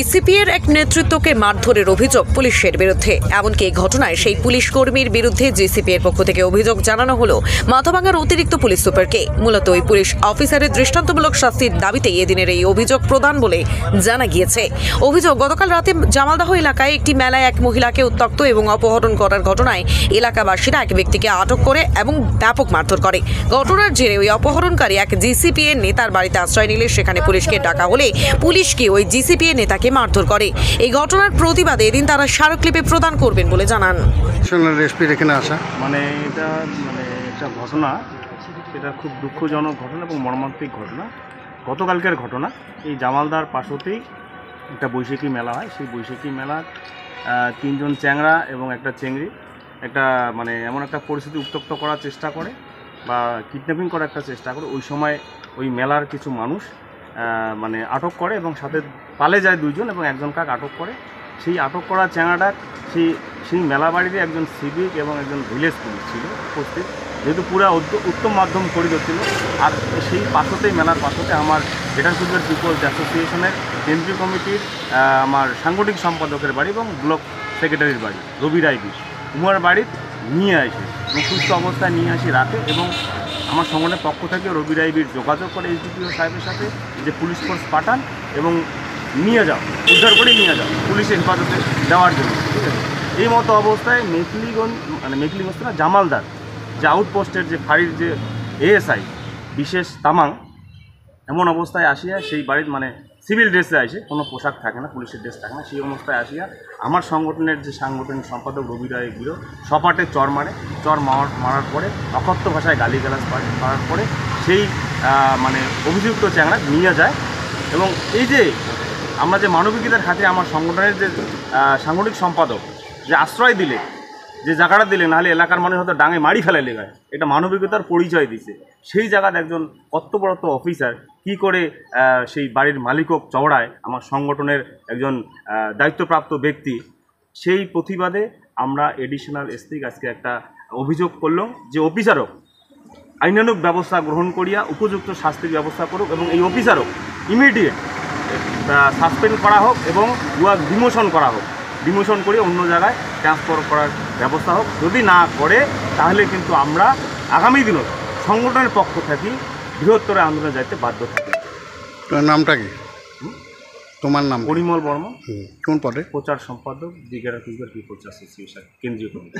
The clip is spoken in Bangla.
সিপিএর এক নেতৃত্বকে মারধরের অভিযোগ পুলিশের বিরুদ্ধে। এমনকি এই ঘটনায় সেই পুলিশ কর্মীর বিরুদ্ধে জিসিপিএর পক্ষ থেকে অভিযোগ জানানো হলো মাথাভাঙার অতিরিক্ত পুলিশ সুপারকে। মূলত ওই পুলিশ অফিসারের দৃষ্টান্তমূলক শাস্তির দাবিতে এদিনের এই অভিযোগ প্রদান বলে জানা গিয়েছে। অভিযোগ, গতকাল রাতে জামালদাহ এলাকায় একটি মেলায় এক মহিলাকে উত্ত্যক্ত এবং অপহরণ করার ঘটনায় এলাকাবাসীরা এক ব্যক্তিকে আটক করে এবং ব্যাপক মারধর করে। ঘটনার জেরে ওই অপহরণকারী এক জিসিপিএর নেতার বাড়িতে আশ্রয় নিলে সেখানে পুলিশকে ডাকা হলে পুলিশকে ওই জিসিপিএ নেতাকে মারধর করে। এই ঘটনার প্রতিবাদে এদিন তারা স্মারকলিপি প্রদান করবেন বলে জানান। এটা ঘটনা, এটা খুব দুঃখজনক ঘটনা এবং মর্মান্তিক ঘটনা। গতকালকের ঘটনা, এই জামালদার পাশতেই একটা বৈশাখী মেলা হয়। সেই বৈশাখী মেলার তিনজন চ্যাংড়া এবং একটা চেংড়ি এমন একটা পরিস্থিতি উত্তপ্ত করার চেষ্টা করে বা কিডন্যাপিং করার একটা চেষ্টা করে। ওই সময় ওই মেলার কিছু মানুষ আটক করে এবং সাথে পালে যায় দুইজন এবং একজন কাক আটক করে। সেই আটক করা চ্যাংড়াটা সেই মেলা বাড়িতে একজন সিভিক এবং একজন ভিলেজ পুলিশ ছিল উপস্থিত, যেহেতু পুরো উত্তম মাধ্যম করিডোর ছিল। আর সেই পাশতেই মেলার পাশতে আমার বেটার ফুটবল পিপলস অ্যাসোসিয়েশনের কেন্দ্রীয় কমিটির আমার সাংগঠনিক সম্পাদকের বাড়ি এবং ব্লক সেক্রেটারির বাড়ি রবি রায়বীর উমার বাড়ি নিয়ে আসে এবং সুস্থ অবস্থায় নিয়ে আসি রাতে। এবং আমার সংগঠনের পক্ষ থেকে রবি রায়বীর যোগাযোগ করে এসডিপিও সাহেবের সাথে যে পুলিশ ফোর্স পাঠান এবং নিয়ে যাও, উদ্ধার করে নিয়ে যাও পুলিশের হেফাজতে দেওয়ার জন্য। ঠিক আছে, এই মতো অবস্থায় মেকলিগঞ্জ না জামালদার যে আউটপোস্টের যে ফাঁড়ির যে এএসআই বিশেষ তামাং এমন অবস্থায় আসিয়া সেই বাড়ির সিভিল ড্রেসে আসে, কোনো পোশাক থাকে না, পুলিশের ড্রেস থাকে না, সেই অবস্থায় আসিয়া আমার সংগঠনের যে সাংগঠনিক সম্পাদক রবি রায় গিরো সপাটে চর মারার পরে অকথ্য ভাষায় গালিগালাজ করার পরে সেই অভিযুক্ত চ্যাংড়া নিয়ে যায়। এবং এই যে আমরা যে মানবিকতার খাতে আমার সংগঠনের যে সাংগঠনিক সম্পাদক যে আশ্রয় দিলে, যে জায়গাটা দিলে, নাহলে এলাকার মানুষ হয়তো ডাঙে মারি ফেলে লেগায়, এটা মানবিকতার পরিচয় দিছে। সেই জায়গাতে একজন কর্তব্যরত অফিসার কি করে সেই বাড়ির মালিকও চওড়ায় আমার সংগঠনের একজন দায়িত্বপ্রাপ্ত ব্যক্তি। সেই প্রতিবাদে আমরা এডিশনাল এসপি আজকে একটা অভিযোগ করলাম যে অফিসারও আইনানুগ ব্যবস্থা গ্রহণ করিয়া উপযুক্ত শাস্তির ব্যবস্থা করুক এবং এই অফিসারও ইমিডিয়েট সাসপেন্ড করা হোক এবং ওয়ার্ক ডিমোশন করা হোক, ডিমোশন করে অন্য জায়গায় ট্রান্সফার করার ব্যবস্থা হোক। যদি না করে তাহলে কিন্তু আমরা আগামী দিনে সংগঠনের পক্ষ থেকে বৃহত্তর আন্দোলনে যাইতে বাধ্য থাকি। তোমার নামটা কি? তোমার নাম? পরিমল বর্মা। কোন পদে? প্রচার সম্পাদক দিঘারা পিপলস অ্যাসোসিয়েশন কেন্দ্রীয় কমিটি।